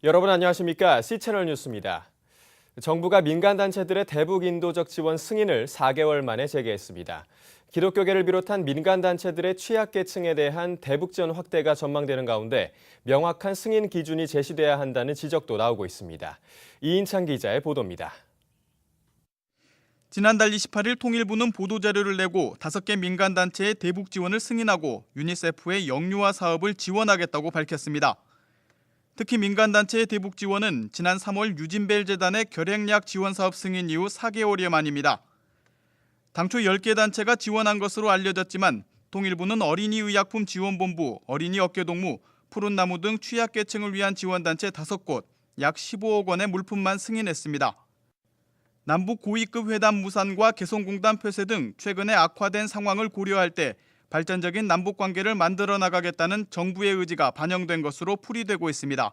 여러분 안녕하십니까? C채널 뉴스입니다. 정부가 민간단체들의 대북 인도적 지원 승인을 4개월 만에 재개했습니다. 기독교계를 비롯한 민간단체들의 취약계층에 대한 대북 지원 확대가 전망되는 가운데 명확한 승인 기준이 제시돼야 한다는 지적도 나오고 있습니다. 이인창 기자의 보도입니다. 지난달 28일 통일부는 보도자료를 내고 5개 민간단체의 대북 지원을 승인하고 유니세프의 영유아 사업을 지원하겠다고 밝혔습니다. 특히 민간단체의 대북 지원은 지난 3월 유진벨 재단의 결핵약 지원 사업 승인 이후 4개월여 만입니다. 당초 10개 단체가 지원한 것으로 알려졌지만 통일부는 어린이의약품 지원본부, 어린이어깨동무, 푸른나무 등 취약계층을 위한 지원단체 5곳, 약 15억 원의 물품만 승인했습니다. 남북 고위급 회담 무산과 개성공단 폐쇄 등 최근에 악화된 상황을 고려할 때 발전적인 남북관계를 만들어 나가겠다는 정부의 의지가 반영된 것으로 풀이되고 있습니다.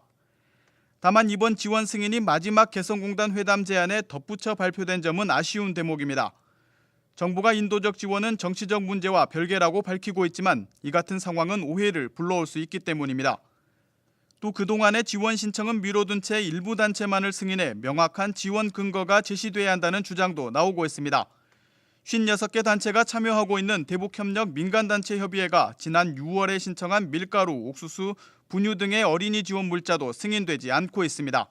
다만 이번 지원 승인이 마지막 개성공단 회담 제안에 덧붙여 발표된 점은 아쉬운 대목입니다. 정부가 인도적 지원은 정치적 문제와 별개라고 밝히고 있지만 이 같은 상황은 오해를 불러올 수 있기 때문입니다. 또 그동안의 지원 신청은 미뤄둔 채 일부 단체만을 승인해 명확한 지원 근거가 제시돼야 한다는 주장도 나오고 있습니다. 56개 단체가 참여하고 있는 대북협력 민간단체협의회가 지난 6월에 신청한 밀가루, 옥수수, 분유 등의 어린이 지원 물자도 승인되지 않고 있습니다.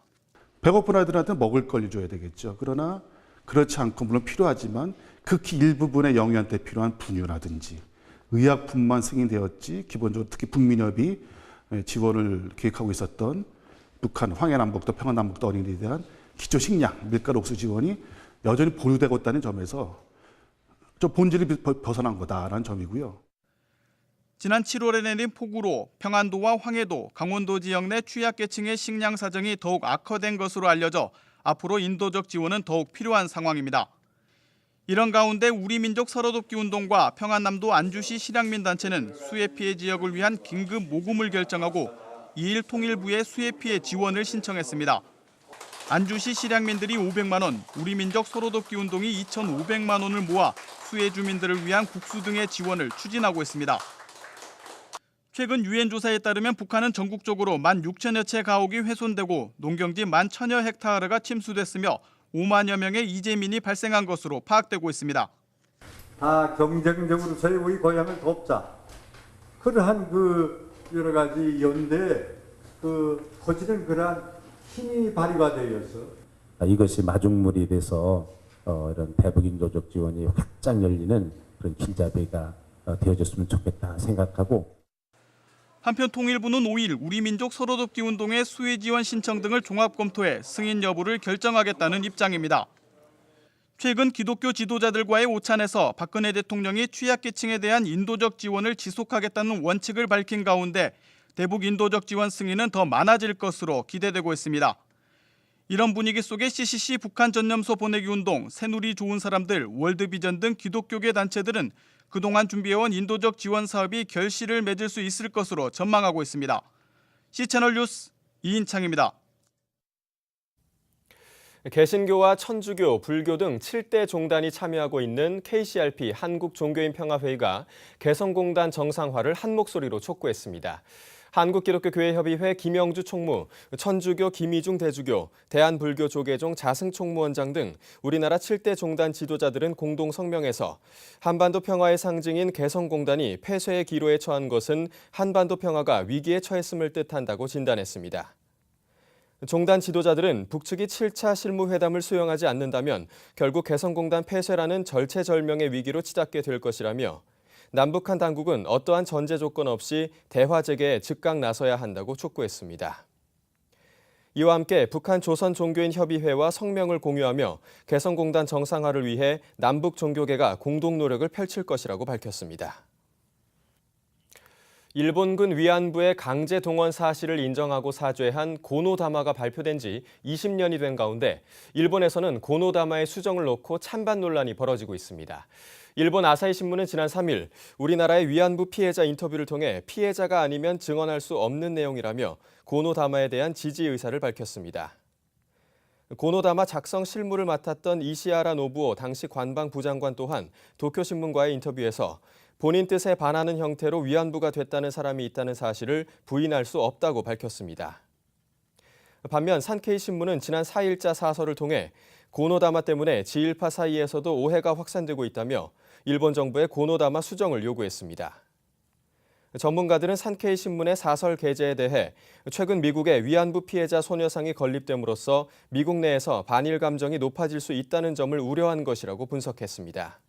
배고픈 아이들한테 먹을 걸 줘야 되겠죠. 그러나 그렇지 않고 물론 필요하지만 극히 일부분의 영유아한테 필요한 분유라든지 의약품만 승인되었지 기본적으로 특히 북민협이 지원을 계획하고 있었던 북한 황해남북도 평안남북도 어린이에 대한 기초식량, 밀가루, 옥수수 지원이 여전히 보류되고 있다는 점에서 좀 본질이 벗어난 거다라는 점이고요. 지난 7월에 내린 폭우로 평안도와 황해도, 강원도 지역 내 취약계층의 식량 사정이 더욱 악화된 것으로 알려져 앞으로 인도적 지원은 더욱 필요한 상황입니다. 이런 가운데 우리민족 서로돕기 운동과 평안남도 안주시 실향민단체는 수해 피해 지역을 위한 긴급 모금을 결정하고 2일 통일부에 수해 피해 지원을 신청했습니다. 안주시 실향민들이 500만 원, 우리민족 서로돕기 운동이 2,500만 원을 모아 수해 주민들을 위한 국수 등의 지원을 추진하고 있습니다. 최근 유엔 조사에 따르면 북한은 전국적으로 16,000여 채 가옥이 훼손되고 농경지 11,000여 헥타르가 침수됐으며 5만여 명의 이재민이 발생한 것으로 파악되고 있습니다. 다 경쟁적으로 저희 우리 고향을 돕자. 그러한 여러 가지 연대에 거치는 그러한 힘이 발휘가 되어서 이것이 마중물이 돼서 이런 대북인도적 지원이 확장 열리는 그런 길잡이가 되어졌으면 좋겠다 생각하고. 한편 통일부는 5일 우리민족 서로돕기 운동의 수혜 지원 신청 등을 종합 검토해 승인 여부를 결정하겠다는 입장입니다. 최근 기독교 지도자들과의 오찬에서 박근혜 대통령이 취약계층에 대한 인도적 지원을 지속하겠다는 원칙을 밝힌 가운데 대북 인도적 지원 승인은 더 많아질 것으로 기대되고 있습니다. 이런 분위기 속에 CCC 북한 전념소 보내기 운동, 새누리 좋은 사람들, 월드비전 등 기독교계 단체들은 그동안 준비해온 인도적 지원 사업이 결실을 맺을 수 있을 것으로 전망하고 있습니다. C채널 뉴스 이인창입니다. 개신교와 천주교, 불교 등 7대 종단이 참여하고 있는 KCRP 한국종교인평화회의가 개성공단 정상화를 한 목소리로 촉구했습니다. 한국기독교교회협의회 김영주 총무, 천주교 김희중 대주교, 대한불교조계종 자승총무원장 등 우리나라 7대 종단 지도자들은 공동 성명에서 한반도 평화의 상징인 개성공단이 폐쇄의 기로에 처한 것은 한반도 평화가 위기에 처했음을 뜻한다고 진단했습니다. 종단 지도자들은 북측이 7차 실무회담을 수용하지 않는다면 결국 개성공단 폐쇄라는 절체절명의 위기로 치닫게 될 것이라며 남북한 당국은 어떠한 전제 조건 없이 대화 재개에 즉각 나서야 한다고 촉구했습니다. 이와 함께 북한 조선종교인협의회와 성명을 공유하며 개성공단 정상화를 위해 남북 종교계가 공동 노력을 펼칠 것이라고 밝혔습니다. 일본군 위안부의 강제 동원 사실을 인정하고 사죄한 고노다마가 발표된 지 20년이 된 가운데 일본에서는 고노다마의 수정을 놓고 찬반 논란이 벌어지고 있습니다. 일본 아사히 신문은 지난 3일 우리나라의 위안부 피해자 인터뷰를 통해 피해자가 아니면 증언할 수 없는 내용이라며 고노다마에 대한 지지 의사를 밝혔습니다. 고노다마 작성 실무를 맡았던 이시하라 노부오 당시 관방부장관 또한 도쿄신문과의 인터뷰에서 본인 뜻에 반하는 형태로 위안부가 됐다는 사람이 있다는 사실을 부인할 수 없다고 밝혔습니다. 반면 산케이신문은 지난 4일자 사설을 통해 고노다마 때문에 지일파 사이에서도 오해가 확산되고 있다며 일본 정부의 고노다마 수정을 요구했습니다. 전문가들은 산케이 신문의 사설 게재에 대해 최근 미국의 위안부 피해자 소녀상이 건립됨으로써 미국 내에서 반일 감정이 높아질 수 있다는 점을 우려한 것이라고 분석했습니다.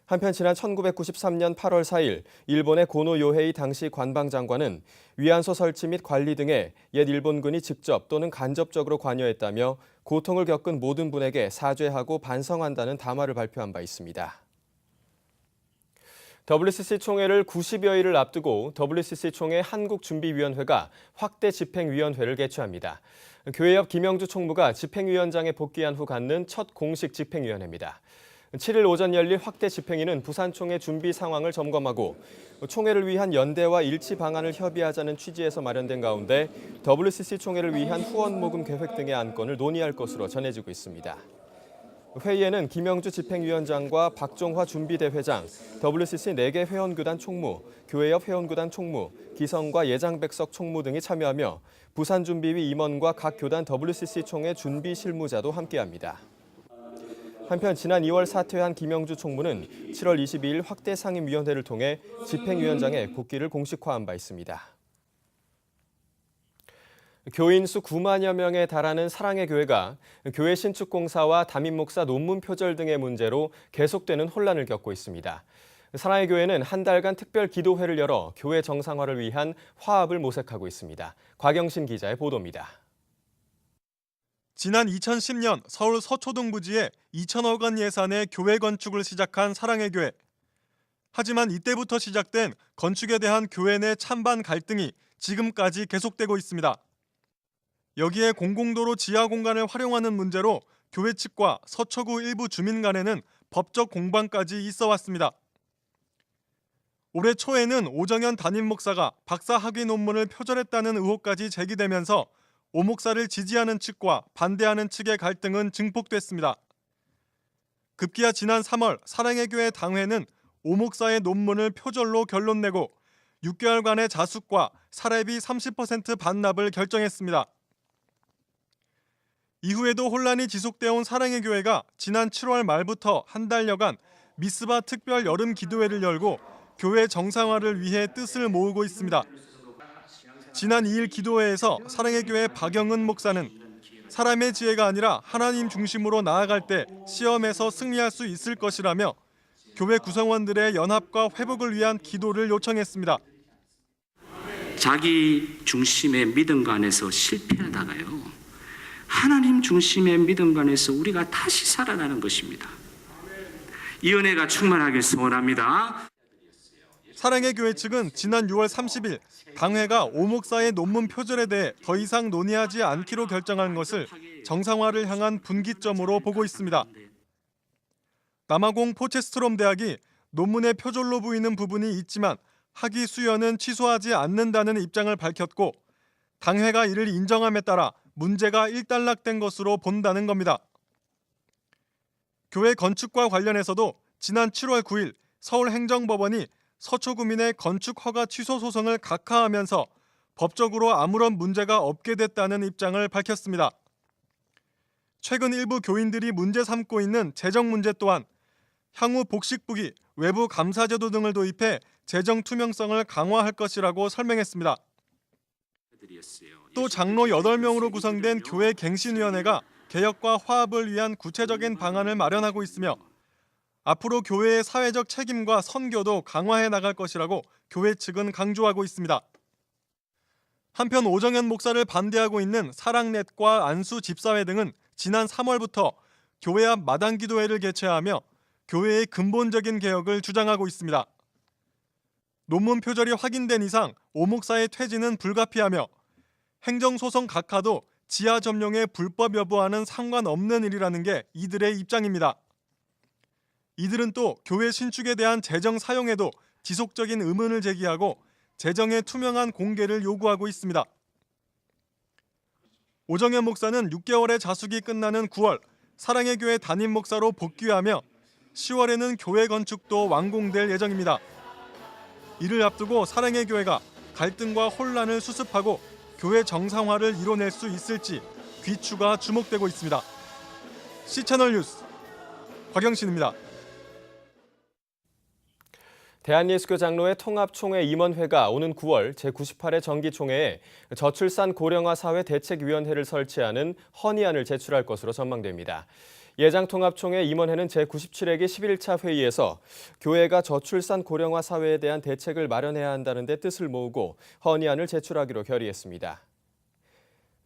한편 지난 1993년 8월 4일 일본의 고노 요헤이 당시 관방장관은 위안소 설치 및 관리 등에 옛 일본군이 직접 또는 간접적으로 관여했다며 고통을 겪은 모든 분에게 사죄하고 반성한다는 담화를 발표한 바 있습니다. WCC 총회를 90여일을 앞두고 WCC 총회 한국준비위원회가 확대 집행위원회를 개최합니다. 교회 옆 김영주 총무가 집행위원장에 복귀한 후 갖는 첫 공식 집행위원회입니다. 7일 오전 열릴 확대 집행위는 부산총회 준비 상황을 점검하고 총회를 위한 연대와 일치 방안을 협의하자는 취지에서 마련된 가운데 WCC 총회를 위한 후원 모금 계획 등의 안건을 논의할 것으로 전해지고 있습니다. 회의에는 김영주 집행위원장과 박종화 준비대회장, WCC 4개 회원구단 총무, 교회협 회원구단 총무, 기성과 예장백석 총무 등이 참여하며 부산준비위 임원과 각 교단 WCC 총회 준비 실무자도 함께합니다. 한편 지난 2월 사퇴한 김영주 총무는 7월 22일 확대 상임위원회를 통해 집행위원장의 복귀를 공식화한 바 있습니다. 교인 수 9만여 명에 달하는 사랑의 교회가 교회 신축 공사와 담임 목사 논문 표절 등의 문제로 계속되는 혼란을 겪고 있습니다. 사랑의 교회는 한 달간 특별 기도회를 열어 교회 정상화를 위한 화합을 모색하고 있습니다. 곽영신 기자의 보도입니다. 지난 2010년 서울 서초동 부지에 2천억 원 예산의 교회 건축을 시작한 사랑의 교회. 하지만 이때부터 시작된 건축에 대한 교회 내 찬반 갈등이 지금까지 계속되고 있습니다. 여기에 공공도로 지하 공간을 활용하는 문제로 교회 측과 서초구 일부 주민 간에는 법적 공방까지 있어 왔습니다. 올해 초에는 오정현 담임 목사가 박사 학위 논문을 표절했다는 의혹까지 제기되면서 오 목사를 지지하는 측과 반대하는 측의 갈등은 증폭됐습니다. 급기야 지난 3월 사랑의 교회 당회는 오 목사의 논문을 표절로 결론 내고 6개월간의 자숙과 사례비 30% 반납을 결정했습니다. 이후에도 혼란이 지속되어 온 사랑의 교회가 지난 7월 말부터 한 달여간 미스바 특별 여름 기도회를 열고 교회 정상화를 위해 뜻을 모으고 있습니다. 지난 2일 기도회에서 사랑의 교회 박영은 목사는 사람의 지혜가 아니라 하나님 중심으로 나아갈 때 시험에서 승리할 수 있을 것이라며 교회 구성원들의 연합과 회복을 위한 기도를 요청했습니다. 자기 중심의 믿음 안에서 실패하다가요. 하나님 중심의 믿음 안에서 우리가 다시 살아나는 것입니다. 이 은혜가 충만하길 소원합니다. 사랑의 교회 측은 지난 6월 30일 당회가 오 목사의 논문 표절에 대해 더 이상 논의하지 않기로 결정한 것을 정상화를 향한 분기점으로 보고 있습니다. 남아공 포체스트롬 대학이 논문의 표절로 보이는 부분이 있지만 학위 수여는 취소하지 않는다는 입장을 밝혔고 당회가 이를 인정함에 따라 문제가 일단락된 것으로 본다는 겁니다. 교회 건축과 관련해서도 지난 7월 9일 서울행정법원이 서초구민의 건축 허가 취소 소송을 각하하면서 법적으로 아무런 문제가 없게 됐다는 입장을 밝혔습니다. 최근 일부 교인들이 문제 삼고 있는 재정 문제 또한 향후 복식부기, 외부 감사제도 등을 도입해 재정 투명성을 강화할 것이라고 설명했습니다. 또 장로 8명으로 구성된 교회 갱신위원회가 개혁과 화합을 위한 구체적인 방안을 마련하고 있으며 앞으로 교회의 사회적 책임과 선교도 강화해 나갈 것이라고 교회 측은 강조하고 있습니다. 한편 오정현 목사를 반대하고 있는 사랑넷과 안수 집사회 등은 지난 3월부터 교회 앞 마당 기도회를 개최하며 교회의 근본적인 개혁을 주장하고 있습니다. 논문 표절이 확인된 이상 오 목사의 퇴진은 불가피하며 행정소송 각하도 지하 점용의 불법 여부와는 상관없는 일이라는 게 이들의 입장입니다. 이들은 또 교회 신축에 대한 재정 사용에도 지속적인 의문을 제기하고 재정의 투명한 공개를 요구하고 있습니다. 오정현 목사는 6개월의 자숙이 끝나는 9월 사랑의 교회 담임 목사로 복귀하며 10월에는 교회 건축도 완공될 예정입니다. 이를 앞두고 사랑의 교회가 갈등과 혼란을 수습하고 교회 정상화를 이뤄낼 수 있을지 귀추가 주목되고 있습니다. C채널 뉴스 곽영신입니다. 대한예수교 장로회 통합총회 임원회가 오는 9월 제98회 정기총회에 저출산 고령화 사회 대책위원회를 설치하는 헌의안을 제출할 것으로 전망됩니다. 예장통합총회 임원회는 제97회기 11차 회의에서 교회가 저출산 고령화 사회에 대한 대책을 마련해야 한다는 데 뜻을 모으고 헌의안을 제출하기로 결의했습니다.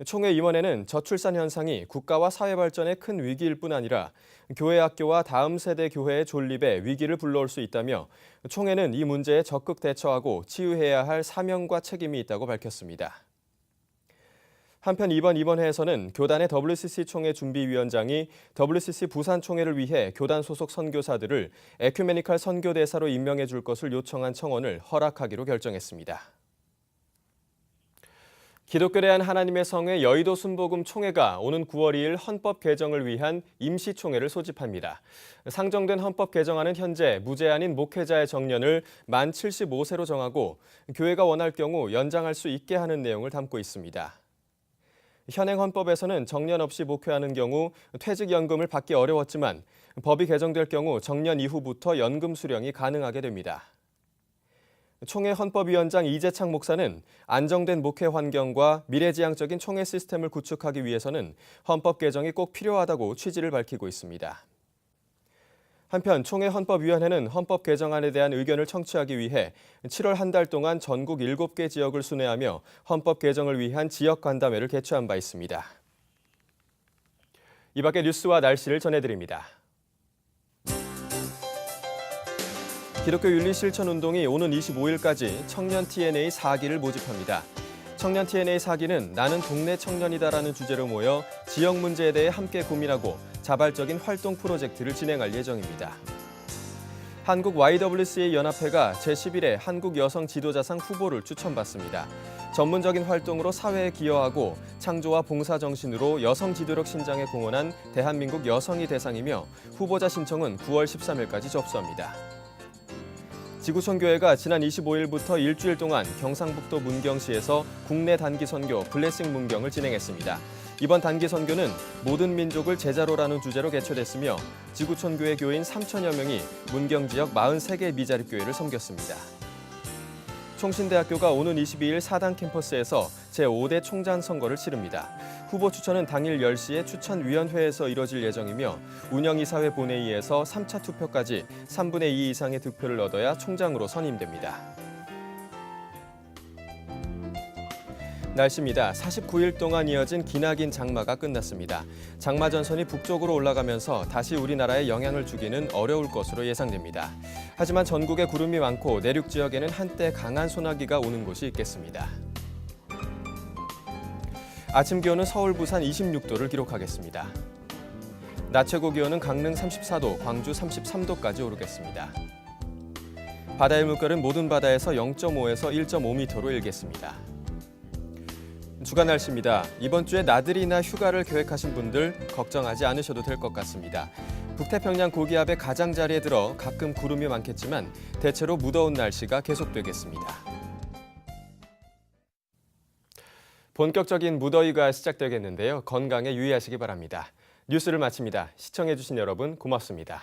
총회 임원회는 저출산 현상이 국가와 사회 발전의 큰 위기일 뿐 아니라 교회 학교와 다음 세대 교회의 존립에 위기를 불러올 수 있다며 총회는 이 문제에 적극 대처하고 치유해야 할 사명과 책임이 있다고 밝혔습니다. 한편 이번 임원회에서는 교단의 WCC 총회 준비위원장이 WCC 부산 총회를 위해 교단 소속 선교사들을 에큐메니칼 선교대사로 임명해 줄 것을 요청한 청원을 허락하기로 결정했습니다. 기독교에 대한 하나님의 성회 여의도 순복음 총회가 오는 9월 2일 헌법 개정을 위한 임시총회를 소집합니다. 상정된 헌법 개정안은 현재 무제한인 목회자의 정년을 만 75세로 정하고 교회가 원할 경우 연장할 수 있게 하는 내용을 담고 있습니다. 현행 헌법에서는 정년 없이 목회하는 경우 퇴직연금을 받기 어려웠지만 법이 개정될 경우 정년 이후부터 연금 수령이 가능하게 됩니다. 총회 헌법위원장 이재창 목사는 안정된 목회 환경과 미래지향적인 총회 시스템을 구축하기 위해서는 헌법 개정이 꼭 필요하다고 취지를 밝히고 있습니다. 한편 총회 헌법위원회는 헌법 개정안에 대한 의견을 청취하기 위해 7월 한 달 동안 전국 7개 지역을 순회하며 헌법 개정을 위한 지역 간담회를 개최한 바 있습니다. 이 밖의 뉴스와 날씨를 전해드립니다. 기독교 윤리실천운동이 오는 25일까지 청년 TNA 4기를 모집합니다. 청년 TNA 4기는 나는 동네 청년이다라는 주제로 모여 지역 문제에 대해 함께 고민하고 자발적인 활동 프로젝트를 진행할 예정입니다. 한국 YWCA 연합회가 제11회 한국 여성 지도자상 후보를 추천받습니다. 전문적인 활동으로 사회에 기여하고 창조와 봉사 정신으로 여성 지도력 신장에 공헌한 대한민국 여성이 대상이며 후보자 신청은 9월 13일까지 접수합니다. 지구촌교회가 지난 25일부터 일주일 동안 경상북도 문경시에서 국내 단기 선교 블레싱 문경을 진행했습니다. 이번 단기 선교는 모든 민족을 제자로라는 주제로 개최됐으며 지구촌교회 교인 3천여 명이 문경 지역 43개 미자립 교회를 섬겼습니다. 총신대학교가 오는 22일 사당 캠퍼스에서 제5대 총장 선거를 치릅니다. 후보 추천은 당일 10시에 추천위원회에서 이뤄질 예정이며 운영이사회 본회의에서 3차 투표까지 3분의 2 이상의 득표를 얻어야 총장으로 선임됩니다. 날씨입니다. 49일 동안 이어진 기나긴 장마가 끝났습니다. 장마 전선이 북쪽으로 올라가면서 다시 우리나라에 영향을 주기는 어려울 것으로 예상됩니다. 하지만 전국에 구름이 많고 내륙 지역에는 한때 강한 소나기가 오는 곳이 있겠습니다. 아침 기온은 서울, 부산 26도를 기록하겠습니다. 낮 최고 기온은 강릉 34도, 광주 33도까지 오르겠습니다. 바다의 물결은 모든 바다에서 0.5에서 1.5m로 일겠습니다. 주간 날씨입니다. 이번 주에 나들이나 휴가를 계획하신 분들 걱정하지 않으셔도 될 것 같습니다. 북태평양 고기압의 가장자리에 들어 가끔 구름이 많겠지만 대체로 무더운 날씨가 계속되겠습니다. 본격적인 무더위가 시작되겠는데요. 건강에 유의하시기 바랍니다. 뉴스를 마칩니다. 시청해주신 여러분 고맙습니다.